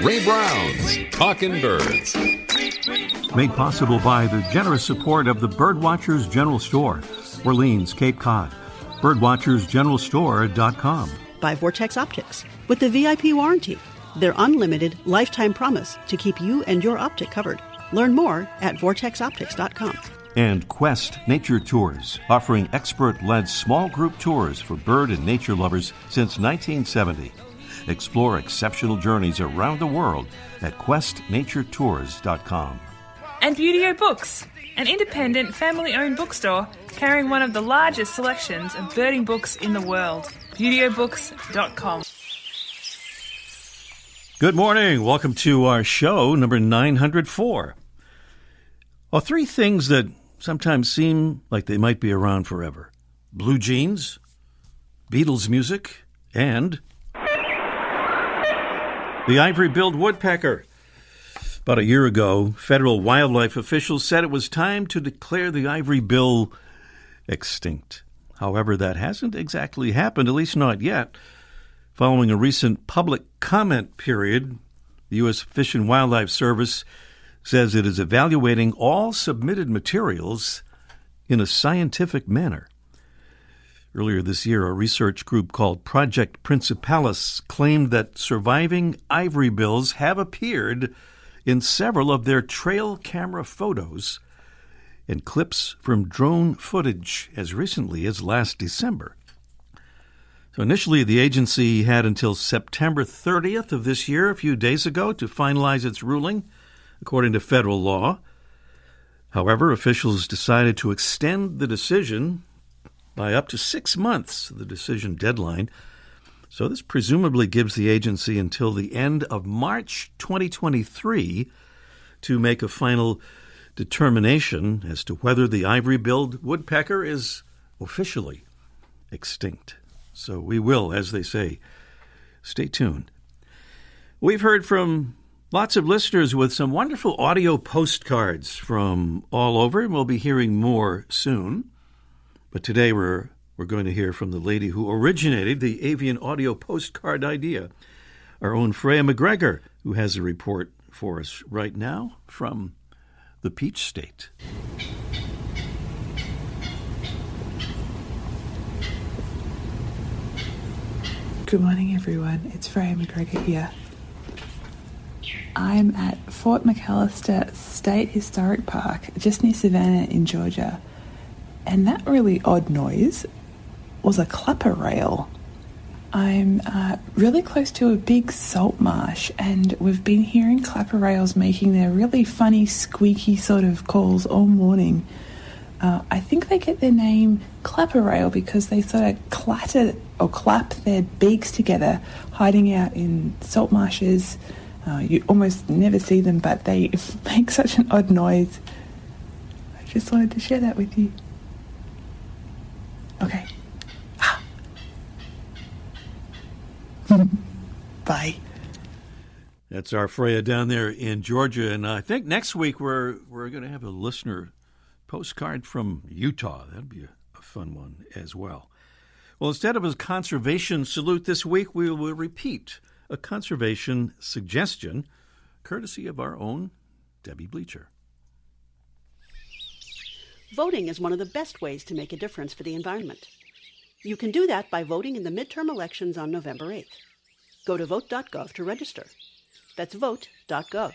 Ray Brown's Talkin' Birds. Made possible by the generous support of the Birdwatchers General Store, Orleans, Cape Cod. Birdwatchersgeneralstore.com. By Vortex Optics, with the VIP warranty, their unlimited lifetime promise to keep you and your optic covered. Learn more at vortexoptics.com. And Quest Nature Tours, offering expert-led small group tours for bird and nature lovers since 1970. Explore exceptional journeys around the world at questnaturetours.com. And Beautyo Books, an independent family-owned bookstore carrying one of the largest selections of birding books in the world. beautyobooks.com. Good morning. Welcome to our show, number 904. Well, three things that sometimes seem like they might be around forever. Blue jeans, Beatles music, and the Ivory-billed Woodpecker. About a year ago, federal wildlife officials said it was time to declare the ivory bill extinct. However, that hasn't exactly happened, at least not yet. Following a recent public comment period, the U.S. Fish and Wildlife Service says it is evaluating all submitted materials in a scientific manner. Earlier this year, a research group called Project Principalis claimed that surviving ivory bills have appeared in several of their trail camera photos and clips from drone footage as recently as last December. So initially, the agency had until September 30th of this year, a few days ago, to finalize its ruling, according to federal law. However, officials decided to extend the decision by up to 6 months, the decision deadline. So this presumably gives the agency until the end of March 2023 to make a final determination as to whether the ivory-billed woodpecker is officially extinct. So we will, as they say, stay tuned. We've heard from lots of listeners with some wonderful audio postcards from all over, and we'll be hearing more soon. But today we're going to hear from the lady who originated the avian audio postcard idea, our own Freya McGregor, who has a report for us right now from the Peach State. Good morning, everyone. It's Freya McGregor here. I'm at Fort McAllister State Historic Park, just near Savannah in Georgia. And that really odd noise was a clapper rail. I'm really close to a big salt marsh, and we've been hearing clapper rails making their really funny, squeaky sort of calls all morning. I think they get their name clapper rail because they sort of clatter or clap their beaks together, hiding out in salt marshes. You almost never see them, but they make such an odd noise. I just wanted to share that with you. Okay. Bye. That's our Freya down there in Georgia, and I think next week we're going to have a listener postcard from Utah. That'd be a fun one as well. Well, instead of a conservation salute this week, we will repeat a conservation suggestion, courtesy of our own Debbie Bleacher. Voting is one of the best ways to make a difference for the environment. You can do that by voting in the midterm elections on November 8th. Go to vote.gov to register. That's vote.gov.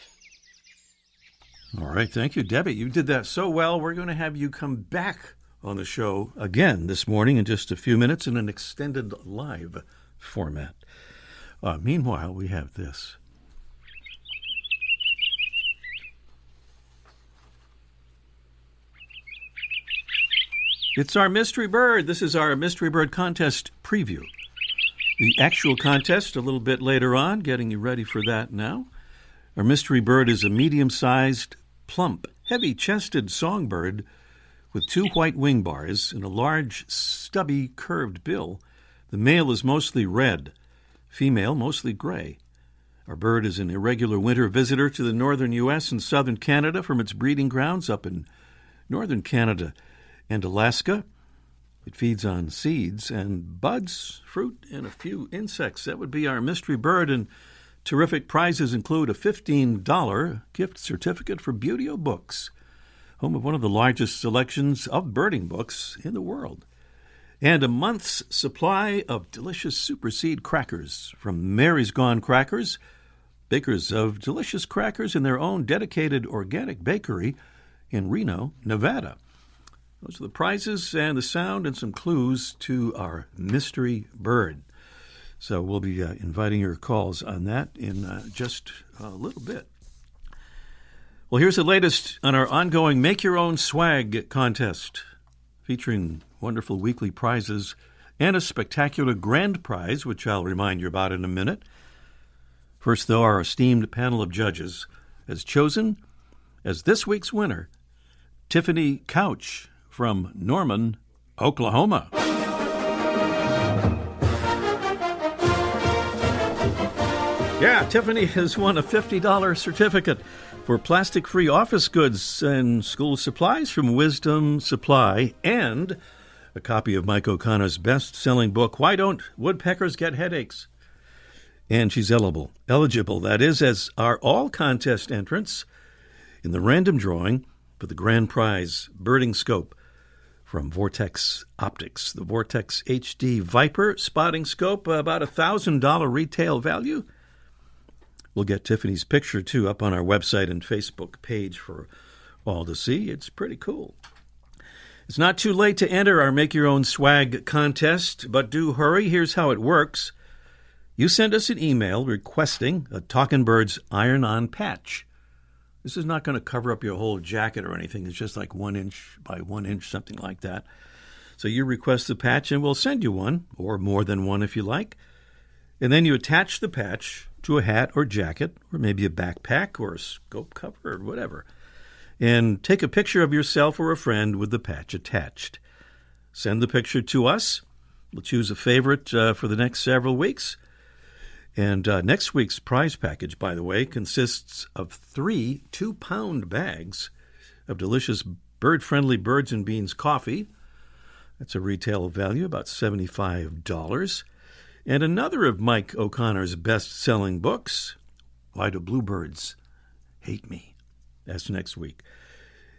All right, thank you, Debbie. You did that so well. We're going to have you come back on the show again this morning in just a few minutes in an extended live format. Meanwhile, we have this. It's our mystery bird. This is our mystery bird contest preview. The actual contest a little bit later on, getting you ready for that now. Our mystery bird is a medium-sized, plump, heavy-chested songbird with 2 white wing bars and a large, stubby, curved bill. The male is mostly red, female mostly gray. Our bird is an irregular winter visitor to the northern U.S. and southern Canada from its breeding grounds up in northern Canada and Alaska. It feeds on seeds and buds, fruit, and a few insects. That would be our mystery bird, and terrific prizes include a $15 gift certificate for Beauty Books, home of one of the largest selections of birding books in the world, and a month's supply of delicious super seed crackers from Mary's Gone Crackers, bakers of delicious crackers in their own dedicated organic bakery in Reno, Nevada. Those are the prizes and the sound and some clues to our mystery bird. So we'll be inviting your calls on that in just a little bit. Well, here's the latest on our ongoing Make Your Own Swag contest, featuring wonderful weekly prizes and a spectacular grand prize, which I'll remind you about in a minute. First, though, our esteemed panel of judges has chosen as this week's winner Tiffany Couch from Norman, Oklahoma. Yeah, Tiffany has won a $50 certificate for plastic-free office goods and school supplies from Wisdom Supply, and a copy of Mike O'Connor's best-selling book, Why Don't Woodpeckers Get Headaches? And she's eligible, that is, as are all contest entrants in the random drawing for the grand prize birding scope from Vortex Optics. The Vortex HD Viper spotting scope, about $1,000 retail value. We'll get Tiffany's picture, too, up on our website and Facebook page for all to see. It's pretty cool. It's not too late to enter our Make Your Own Swag contest, but do hurry. Here's how it works. You send us an email requesting a Talkin' Birds iron-on patch. This is not going to cover up your whole jacket or anything. It's just like 1 inch by 1 inch, something like that. So you request the patch, and we'll send you one, or more than one if you like. And then you attach the patch to a hat or jacket, or maybe a backpack or a scope cover or whatever. And take a picture of yourself or a friend with the patch attached. Send the picture to us. We'll choose a favorite for the next several weeks. And next week's prize package, by the way, consists of 3 2-pound bags of delicious bird-friendly Birds and Beans coffee. That's a retail value, about $75. And another of Mike O'Connor's best-selling books, Why Do Bluebirds Hate Me? That's next week.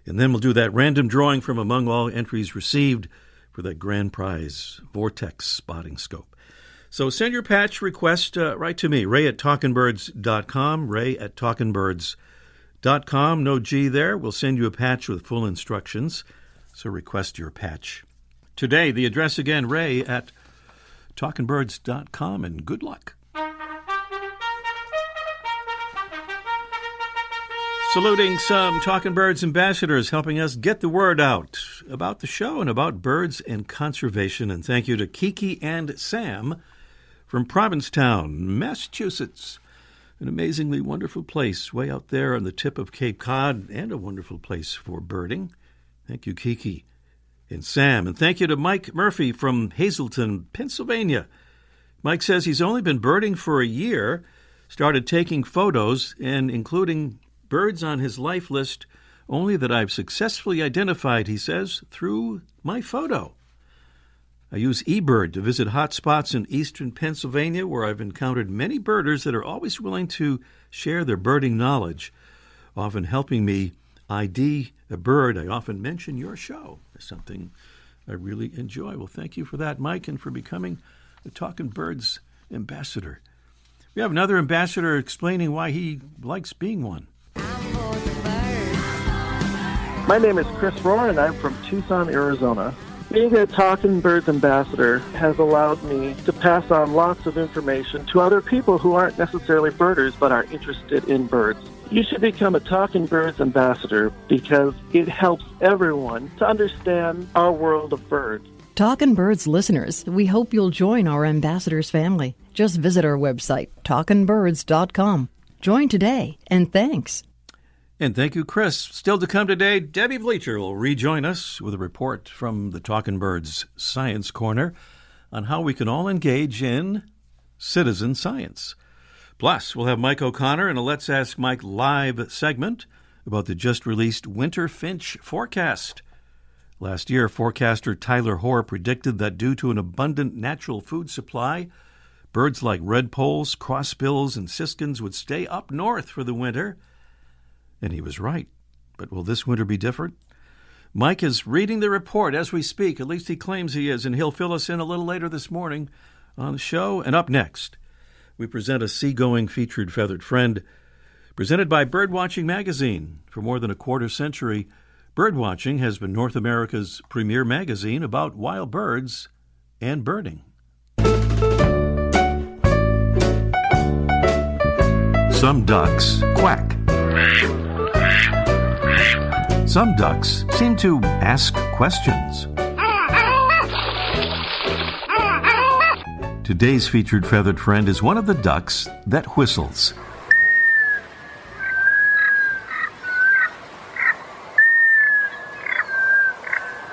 And then we'll do that random drawing from among all entries received for that grand prize, Vortex Spotting Scope. So send your patch request right to me, ray@talkinbirds.com, ray@talkinbirds.com. No G there. We'll send you a patch with full instructions. So request your patch today. The address again, ray@talkinbirds.com, and good luck. Saluting some Talkin' Birds ambassadors helping us get the word out about the show and about birds and conservation. And thank you to Kiki and Sam from Provincetown, Massachusetts. An amazingly wonderful place way out there on the tip of Cape Cod, and a wonderful place for birding. Thank you, Kiki and Sam. And thank you to Mike Murphy from Hazleton, Pennsylvania. Mike says he's only been birding for a year, started taking photos and including birds on his life list only that I've successfully identified, he says, through my photo. I use eBird to visit hot spots in eastern Pennsylvania where I've encountered many birders that are always willing to share their birding knowledge, often helping me ID a bird. I often mention your show as something I really enjoy. Well, thank you for that, Mike, and for becoming the Talkin' Birds ambassador. We have another ambassador explaining why he likes being one. My name is Chris Rohr, and I'm from Tucson, Arizona. Being a Talkin' Birds ambassador has allowed me to pass on lots of information to other people who aren't necessarily birders but are interested in birds. You should become a Talkin' Birds ambassador because it helps everyone to understand our world of birds. Talkin' Birds listeners, we hope you'll join our ambassadors family. Just visit our website, talkinbirds.com. Join today, and thanks. And thank you, Chris. Still to come today, Debbie Bleacher will rejoin us with a report from the Talkin' Birds Science Corner on how we can all engage in citizen science. Plus, we'll have Mike O'Connor in a Let's Ask Mike live segment about the just-released winter finch forecast. Last year, forecaster Tyler Hoare predicted that due to an abundant natural food supply, birds like redpolls, crossbills, and siskins would stay up north for the winter. And he was right. But will this winter be different? Mike is reading the report as we speak. At least he claims he is, and he'll fill us in a little later this morning on the show. And up next, we present a seagoing featured feathered friend, presented by Birdwatching Magazine. For more than a quarter century, Birdwatching has been North America's premier magazine about wild birds and birding. Some ducks quack. Some ducks seem to ask questions. Today's featured feathered friend is one of the ducks that whistles.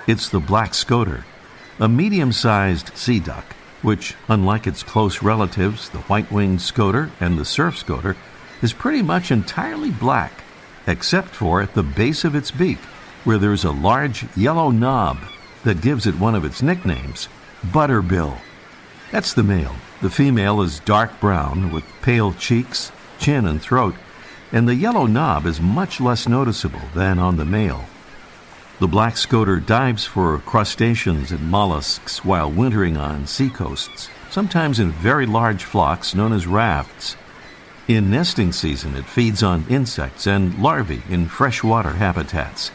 It's the black scoter, a medium-sized sea duck, which, unlike its close relatives, the white-winged scoter and the surf scoter, is pretty much entirely black, except for at the base of its beak, where there's a large yellow knob that gives it one of its nicknames, Butterbill. That's the male. The female is dark brown with pale cheeks, chin, and throat, and the yellow knob is much less noticeable than on the male. The black scoter dives for crustaceans and mollusks while wintering on seacoasts, sometimes in very large flocks known as rafts. In nesting season, it feeds on insects and larvae in freshwater habitats.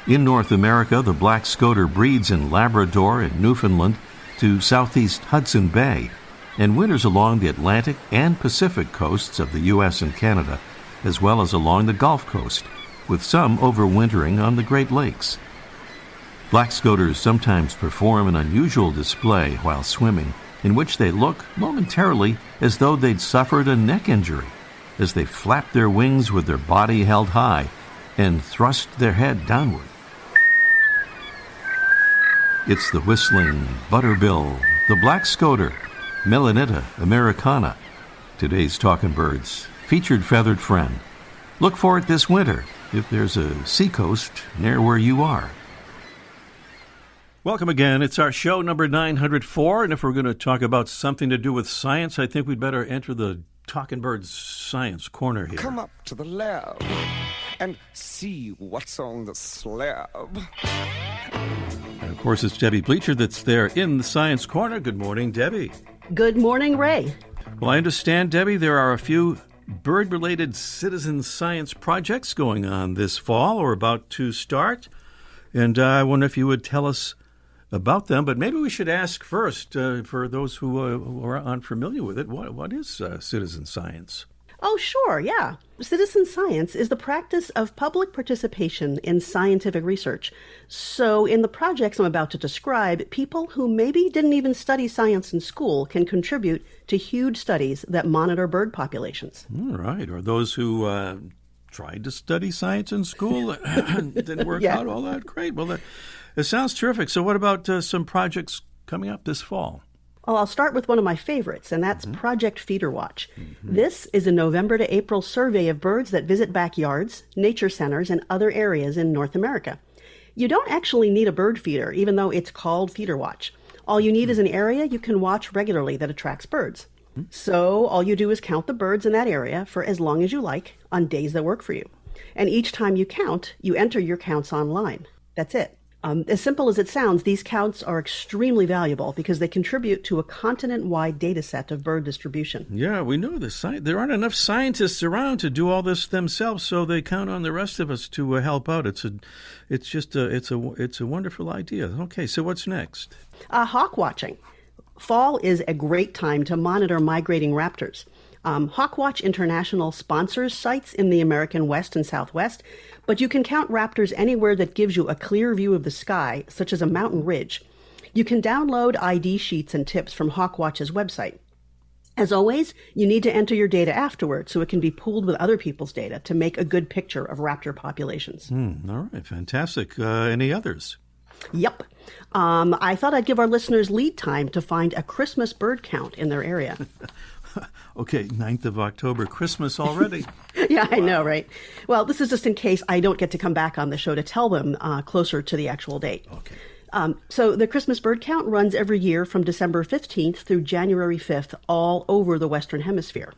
In North America, the black scoter breeds in Labrador and Newfoundland to southeast Hudson Bay and winters along the Atlantic and Pacific coasts of the U.S. and Canada, as well as along the Gulf Coast, with some overwintering on the Great Lakes. Black scoters sometimes perform an unusual display while swimming, in which they look momentarily as though they'd suffered a neck injury, as they flap their wings with their body held high and thrust their head downward. It's the whistling butterbill, the black scoter, Melanita americana, today's Talkin' Birds featured feathered friend. Look for it this winter if there's a seacoast near where you are. Welcome again. It's our show number 904, and if we're going to talk about something to do with science, I think we'd better enter the Talkin' Birds Science Corner here. Come up to the lab and see what's on the slab. And of course, it's Debbie Bleacher that's there in the Science Corner. Good morning, Debbie. Good morning, Ray. Well, I understand, Debbie, there are a few bird-related citizen science projects going on this fall or about to start, and I wonder if you would tell us about them. But maybe we should ask first, for those who are unfamiliar with it, what is citizen science? Oh, sure, yeah. Citizen science is the practice of public participation in scientific research. So in the projects I'm about to describe, people who maybe didn't even study science in school can contribute to huge studies that monitor bird populations. All right. Or those who tried to study science in school didn't work out all that great. Well, it sounds terrific. So what about some projects coming up this fall? Well, I'll start with one of my favorites, and that's Project Feeder Watch. This is a November to April survey of birds that visit backyards, nature centers, and other areas in North America. You don't actually need a bird feeder, even though it's called Feeder Watch. All you need is an area you can watch regularly that attracts birds. So all you do is count the birds in that area for as long as you like on days that work for you. And each time you count, you enter your counts online. That's it. As simple as it sounds, these counts are extremely valuable because they contribute to a continent-wide data set of bird distribution. Yeah, we know this. There aren't enough scientists around to do all this themselves, so they count on the rest of us to help out. It's a wonderful idea. Okay, so what's next? Hawk watching. Fall is a great time to monitor migrating raptors. Hawkwatch International sponsors sites in the American West and Southwest, but you can count raptors anywhere that gives you a clear view of the sky, such as a mountain ridge. You can download ID sheets and tips from Hawkwatch's website. As always, you need to enter your data afterwards so it can be pooled with other people's data to make a good picture of raptor populations. All right, fantastic. Any others? Yep. I thought I'd give our listeners lead time to find a Christmas bird count in their area. Okay, 9th of October, Christmas already. Yeah, I know, right? Well, this is just in case I don't get to come back on the show to tell them closer to the actual date. Okay. So the Christmas bird count runs every year from December 15th through January 5th all over the Western Hemisphere.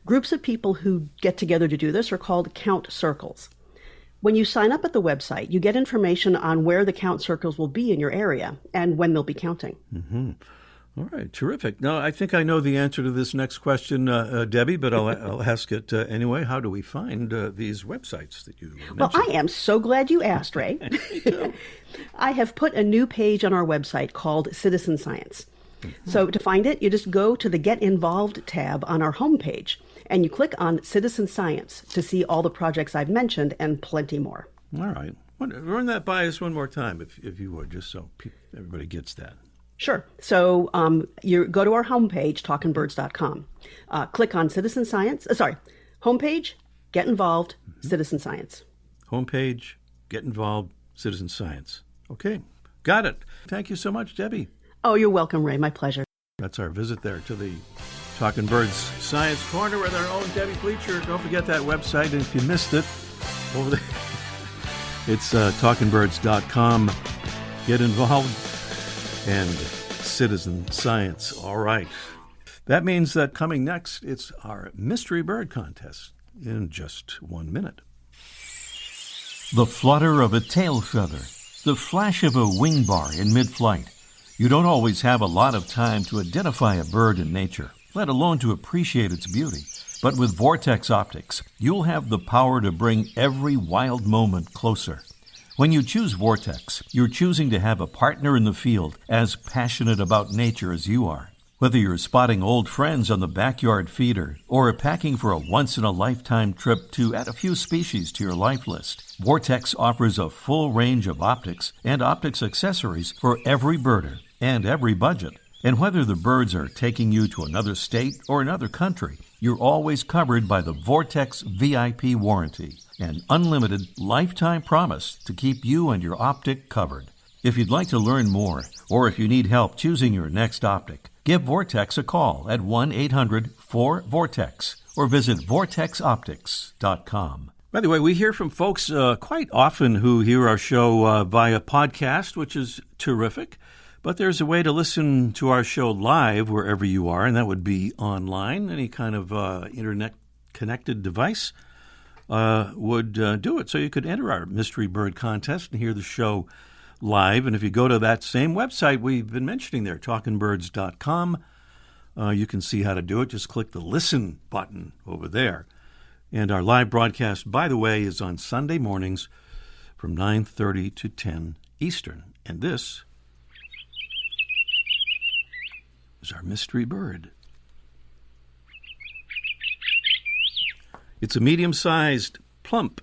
Groups of people who get together to do this are called count circles. When you sign up at the website, you get information on where the count circles will be in your area and when they'll be counting. Mm-hmm. All right, terrific. Now, I think I know the answer to this next question, Debbie, but I'll ask it anyway. How do we find these websites that you mentioned? Well, I am so glad you asked, Ray. Me too. I have put a new page on our website called Citizen Science. So to find it, you just go to the Get Involved tab on our homepage, and you click on Citizen Science to see all the projects I've mentioned and plenty more. All right. Run that by us one more time, if you would, just so everybody gets that. Sure. So you go to our homepage, talkingbirds.com. Click on Citizen Science. Homepage, Get Involved, Citizen Science. Homepage, Get Involved, Citizen Science. Okay, got it. Thank you so much, Debbie. Oh, you're welcome, Ray. My pleasure. That's our visit there to the Talking Birds Science Corner with our own Debbie Bleacher. Don't forget that website. And if you missed it, over there, it's talkingbirds.com. Get involved. And Citizen Science. All right. That means that coming next, it's our Mystery Bird Contest in just 1 minute. The flutter of a tail feather, the flash of a wing bar in mid-flight. You don't always have a lot of time to identify a bird in nature, let alone to appreciate its beauty. But with Vortex Optics, you'll have the power to bring every wild moment closer. When you choose Vortex, you're choosing to have a partner in the field as passionate about nature as you are. Whether you're spotting old friends on the backyard feeder or packing for a once-in-a-lifetime trip to add a few species to your life list, Vortex offers a full range of optics and optics accessories for every birder and every budget. And whether the birds are taking you to another state or another country, you're always covered by the Vortex VIP warranty, an unlimited lifetime promise to keep you and your optic covered. If you'd like to learn more, or if you need help choosing your next optic, give Vortex a call at 1-800-4VORTEX or visit vortexoptics.com. By the way, we hear from folks quite often who hear our show via podcast, which is terrific. But there's a way to listen to our show live wherever you are, and that would be online. Any kind of internet-connected device would do it. So you could enter our Mystery Bird Contest and hear the show live. And if you go to that same website we've been mentioning there, talkingbirds.com, you can see how to do it. Just click the Listen button over there. And our live broadcast, by the way, is on Sunday mornings from 9:30 to 10 Eastern. And this is our mystery bird. It's a medium-sized, plump,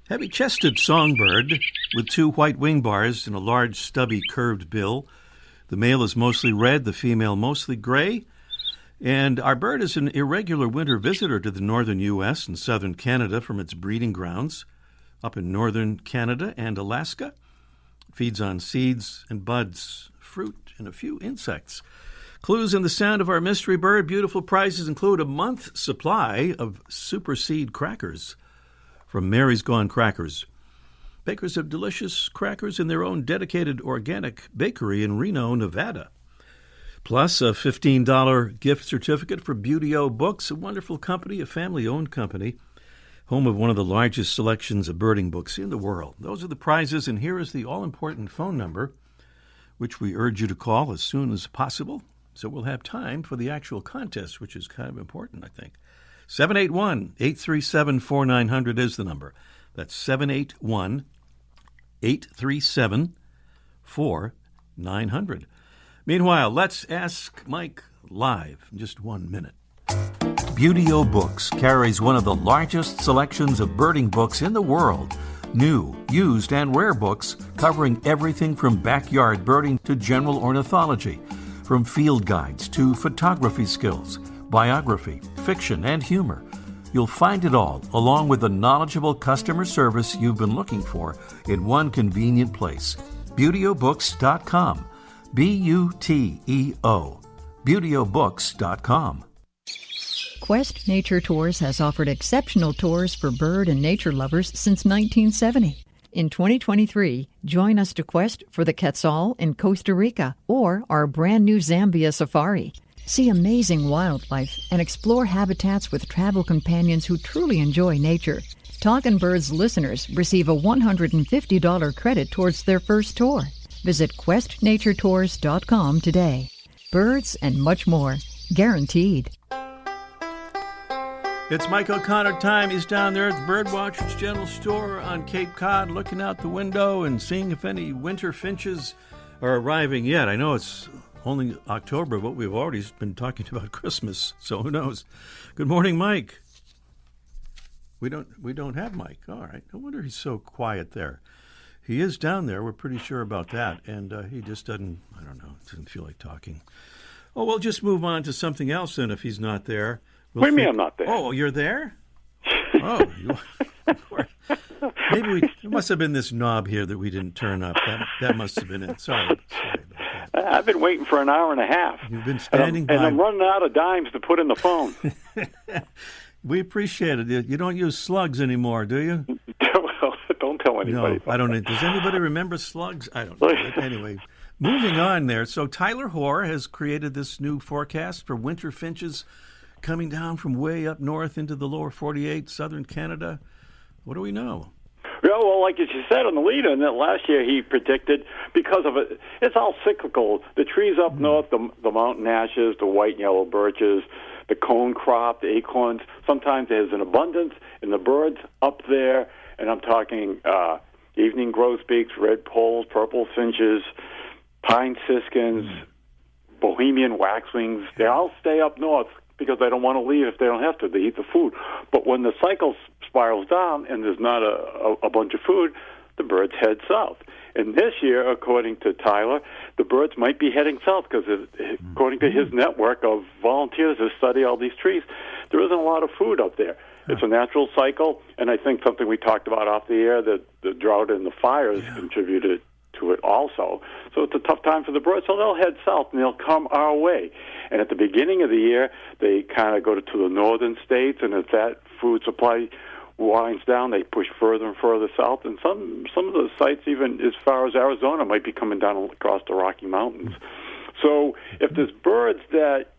heavy-chested songbird with 2 white wing bars and a large, stubby, curved bill. The male is mostly red, the female mostly gray. And our bird is an irregular winter visitor to the northern U.S. and southern Canada from its breeding grounds up in northern Canada and Alaska. It feeds on seeds and buds, fruit, and a few insects. Clues in the sound of our mystery bird. Beautiful prizes include a month's supply of Super Seed crackers from Mary's Gone Crackers. Bakers of delicious crackers in their own dedicated organic bakery in Reno, Nevada. Plus a $15 gift certificate for Beauty-O Books, a wonderful company, a family-owned company, home of one of the largest selections of birding books in the world. Those are the prizes, and here is the all-important phone number, which we urge you to call as soon as possible. So we'll have time for the actual contest, which is kind of important, I think. 781-837-4900 is the number. That's 781-837-4900. Meanwhile, let's Ask Mike live in just 1 minute. Beauty-O Books carries one of the largest selections of birding books in the world. New, used, and rare books covering everything from backyard birding to general ornithology. From field guides to photography skills, biography, fiction, and humor. You'll find it all, along with the knowledgeable customer service you've been looking for, in one convenient place. BeautyOBooks.com. B-U-T-E-O. BeautyOBooks.com. Quest Nature Tours has offered exceptional tours for bird and nature lovers since 1970. In 2023, join us to quest for the quetzal in Costa Rica or our brand new Zambia safari. See amazing wildlife and explore habitats with travel companions who truly enjoy nature. Talkin' Birds listeners receive a $150 credit towards their first tour. Visit questnaturetours.com today. Birds and much more. Guaranteed. It's Mike O'Connor time. He's down there at the Birdwatchers General Store on Cape Cod looking out the window and seeing if any winter finches are arriving yet. I know it's only October, but we've already been talking about Christmas, so who knows? Good morning, Mike. We don't have Mike. All right. No wonder he's so quiet there. He is down there. We're pretty sure about that, and he just doesn't feel like talking. Oh, we'll just move on to something else then if he's not there. What do you mean I'm not there? Oh, you're there? Oh, maybe it must have been this knob here that we didn't turn up. That must have been it. Sorry about that. I've been waiting for an hour and a half. You've been standing by. And I'm running out of dimes to put in the phone. We appreciate it. You don't use slugs anymore, do you? Well, don't tell anybody. No, I don't. Does anybody remember slugs? I don't know. Anyway, moving on there. So Tyler Hoare has created this new forecast for winter finches coming down from way up north into the lower 48, southern Canada. What do we know? Yeah, well, like you said on the lead-in, that last year he predicted, because of it, it's all cyclical. The trees up north, the mountain ashes, the white and yellow birches, the cone crop, the acorns, sometimes there's an abundance in the birds up there, and I'm talking evening grosbeaks, red poles, purple finches, pine siskins, Bohemian waxwings. They all stay up north because they don't want to leave if they don't have to. They eat the food. But when the cycle spirals down and there's not a bunch of food, the birds head south. And this year, according to Tyler, the birds might be heading south because, according to his network of volunteers who study all these trees, there isn't a lot of food up there. It's a natural cycle, and I think something we talked about off the air, that the drought and the fires contributed to it also. So it's a tough time for the birds, so they'll head south and they'll come our way. And at the beginning of the year, they kind of go to the northern states, and if that food supply winds down, they push further and further south, and some of the sites, even as far as Arizona, might be coming down across the Rocky Mountains. So if there's birds that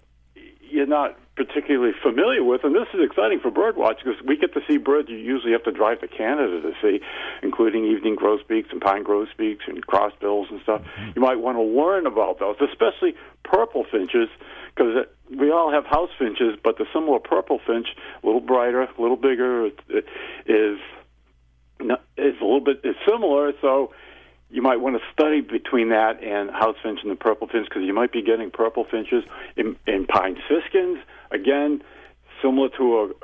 you're not particularly familiar with, and this is exciting for birdwatch because we get to see birds you usually have to drive to Canada to see, including evening grosbeaks and pine grosbeaks and crossbills and stuff. You might want to learn about those, especially purple finches, because we all have house finches, but the similar purple finch, a little brighter, a little bigger, is a little bit similar. So you might want to study between that and house finch and the purple finch, because you might be getting purple finches in pine siskins. Again, similar to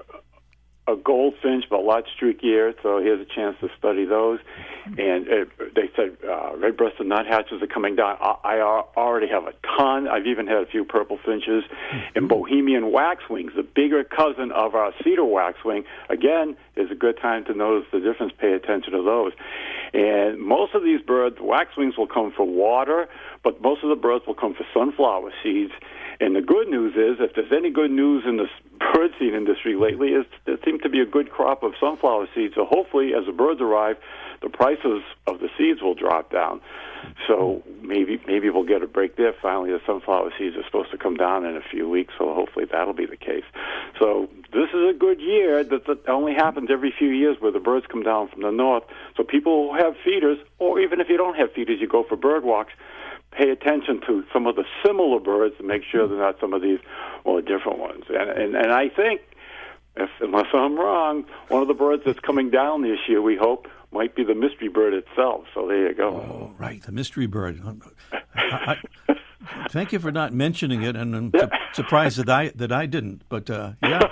a goldfinch, but a lot streakier, so he has a chance to study those. And they said red-breasted nuthatches are coming down. I already have a ton. I've even had a few purple finches. And Bohemian waxwings, the bigger cousin of our cedar waxwing, again, is a good time to notice the difference. Pay attention to those. And most of these birds, waxwings will come for water, but most of the birds will come for sunflower seeds. And the good news is, if there's any good news in the birdseed industry lately, is there seems to be a good crop of sunflower seeds. So hopefully, as the birds arrive, the prices of the seeds will drop down. So maybe we'll get a break there. Finally, the sunflower seeds are supposed to come down in a few weeks, so hopefully that'll be the case. So this is a good year. That only happens every few years where the birds come down from the north. So people who have feeders, or even if you don't have feeders, you go for bird walks, pay attention to some of the similar birds to make sure they're not some of these more different ones. And I think, unless I'm wrong, one of the birds that's coming down this year, we hope, might be the mystery bird itself. So there you go. Oh, right, the mystery bird. Thank you for not mentioning it, and I'm surprised that I didn't. But yeah.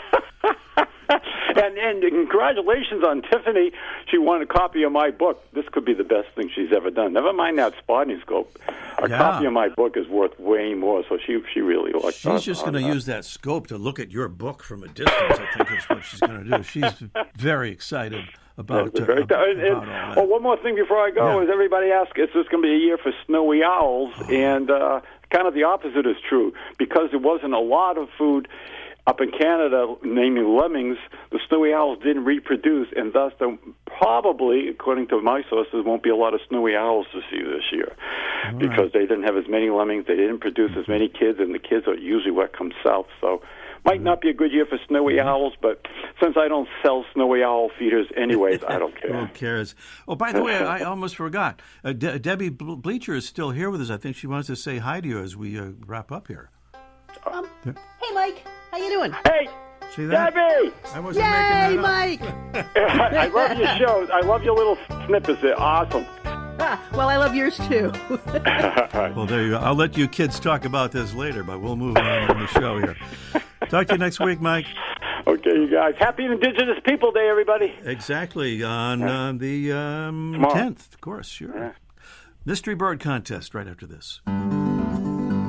And congratulations on Tiffany. She won a copy of my book. This could be the best thing she's ever done. Never mind that spotting scope. A copy of my book is worth way more, so she really likes it. She's just going to use that scope to look at your book from a distance, I think is what she's going to do. She's very excited about all that. Oh, one more thing before I go is everybody asks, is this going to be a year for snowy owls? And kind of the opposite is true. Because there wasn't a lot of food up in Canada, namely lemmings, the snowy owls didn't reproduce, and thus there probably, according to my sources, won't be a lot of snowy owls to see this year because they didn't have as many lemmings, they didn't produce as many kids, and the kids are usually what comes south. So might not be a good year for snowy owls, but since I don't sell snowy owl feeders anyways, I don't care. Who cares? Oh, by the way, I almost forgot. Debbie Bleacher is still here with us. I think she wants to say hi to you as we wrap up here. Hey, Mike. How you doing? Hey, see that? Debbie! I wasn't Yay, making that up. Mike! I love your shows. I love your little snippets. They're awesome. Well, I love yours too. Well, there you go. I'll let you kids talk about this later, but we'll move on the show here. Talk to you next week, Mike. Okay, you guys. Happy Indigenous People Day, everybody. Exactly. On the 10th, of course. Sure. Yeah. Mystery Bird Contest right after this.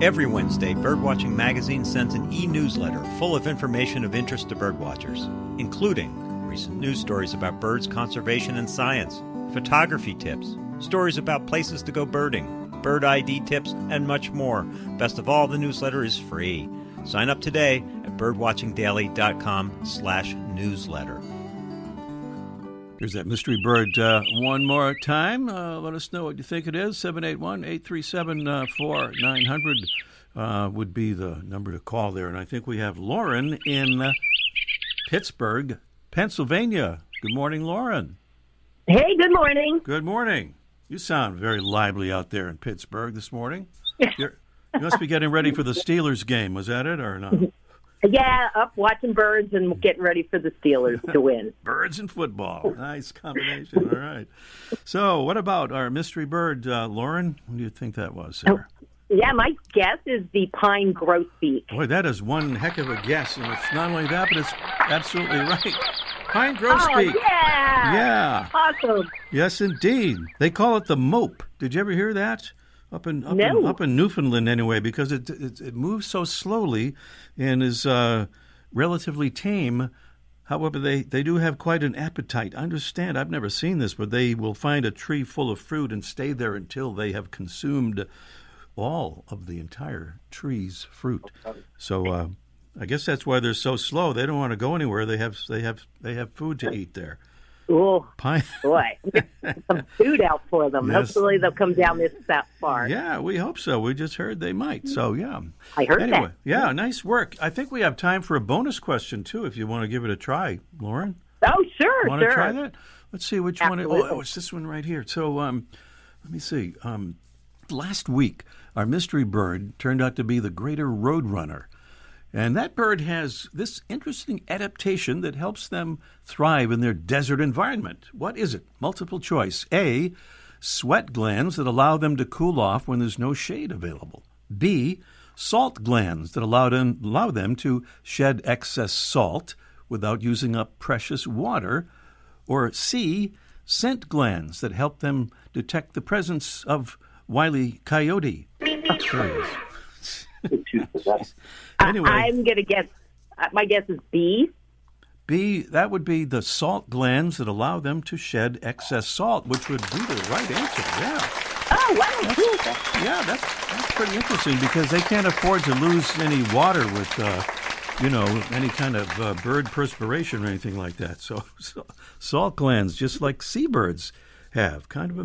Every Wednesday, Birdwatching Magazine sends an e-newsletter full of information of interest to birdwatchers, including recent news stories about birds, conservation, and science, photography tips, stories about places to go birding, bird ID tips, and much more. Best of all, the newsletter is free. Sign up today at birdwatchingdaily.com/newsletter. Here's that mystery bird one more time. Let us know what you think it is. 781-837-4900 would be the number to call there. And I think we have Lauren in Pittsburgh, Pennsylvania. Good morning, Lauren. Hey, good morning. Good morning. You sound very lively out there in Pittsburgh this morning. You must be getting ready for the Steelers game. Was that it or not? Yeah, up watching birds and getting ready for the Steelers to win. Birds and football. Nice combination. All right. So what about our mystery bird, Lauren? What do you think that was there? Yeah, my guess is the pine grosbeak. Boy, that is one heck of a guess. And it's not only that, but it's absolutely right. Pine grosbeak. Oh, yeah. Yeah. Awesome. Yes, indeed. They call it the mope. Did you ever hear that? Up in Newfoundland, anyway, because it moves so slowly and is relatively tame. However, they do have quite an appetite. Understand, I've never seen this, but they will find a tree full of fruit and stay there until they have consumed all of the entire tree's fruit. So I guess that's why they're so slow. They don't want to go anywhere. They have food to eat there. Oh, Pine. Boy. Some food out for them. Yes. Hopefully they'll come down that far. Yeah, we hope so. We just heard they might. So, yeah. I heard anyway, that. Yeah, nice work. I think we have time for a bonus question, too, if you want to give it a try, Lauren. Oh, sure, Want to try that? Let's see which Absolutely. one. Oh, it's this one right here. So, let me see. Last week, our mystery bird turned out to be the greater roadrunner. And that bird has this interesting adaptation that helps them thrive in their desert environment. What is it? Multiple choice. A, sweat glands that allow them to cool off when there's no shade available. B, salt glands that allow them to shed excess salt without using up precious water. Or C, scent glands that help them detect the presence of Wile E. Coyote. There he is. Anyway, I'm going to guess, my guess is B. B, that would be the salt glands that allow them to shed excess salt, which would be the right answer, yeah. Oh, wow. That's pretty interesting because they can't afford to lose any water with, any kind of bird perspiration or anything like that. So salt glands, just like seabirds have. Kind of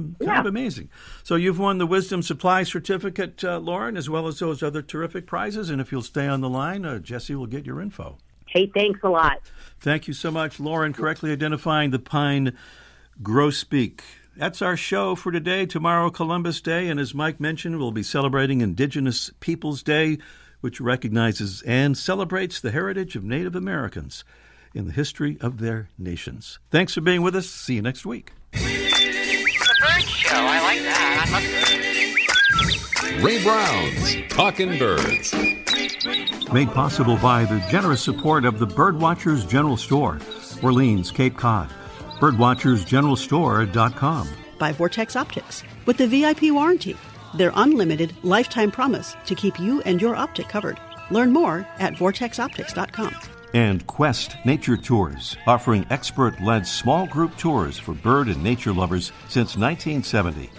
amazing. So you've won the Wisdom Supply Certificate, Lauren, as well as those other terrific prizes. And if you'll stay on the line, Jesse will get your info. Hey, thanks a lot. Thank you so much, Lauren, correctly identifying the pine grosbeak. That's our show for today. Tomorrow, Columbus Day. And as Mike mentioned, we'll be celebrating Indigenous Peoples Day, which recognizes and celebrates the heritage of Native Americans in the history of their nations. Thanks for being with us. See you next week. Bird show. I like that. Ray Brown's Talkin' Birds. Made possible by the generous support of the Birdwatchers General Store, Orleans, Cape Cod. Birdwatchersgeneralstore.com. By Vortex Optics with the VIP warranty. Their unlimited lifetime promise to keep you and your optic covered. Learn more at vortexoptics.com. And Quest Nature Tours, offering expert-led small group tours for bird and nature lovers since 1970.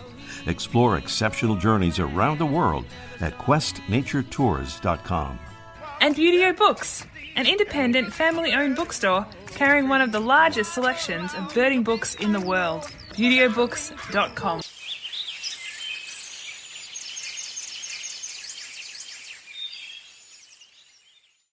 Explore exceptional journeys around the world at questnaturetours.com. And Beauty Books, an independent family-owned bookstore carrying one of the largest selections of birding books in the world. Beautyobooks.com.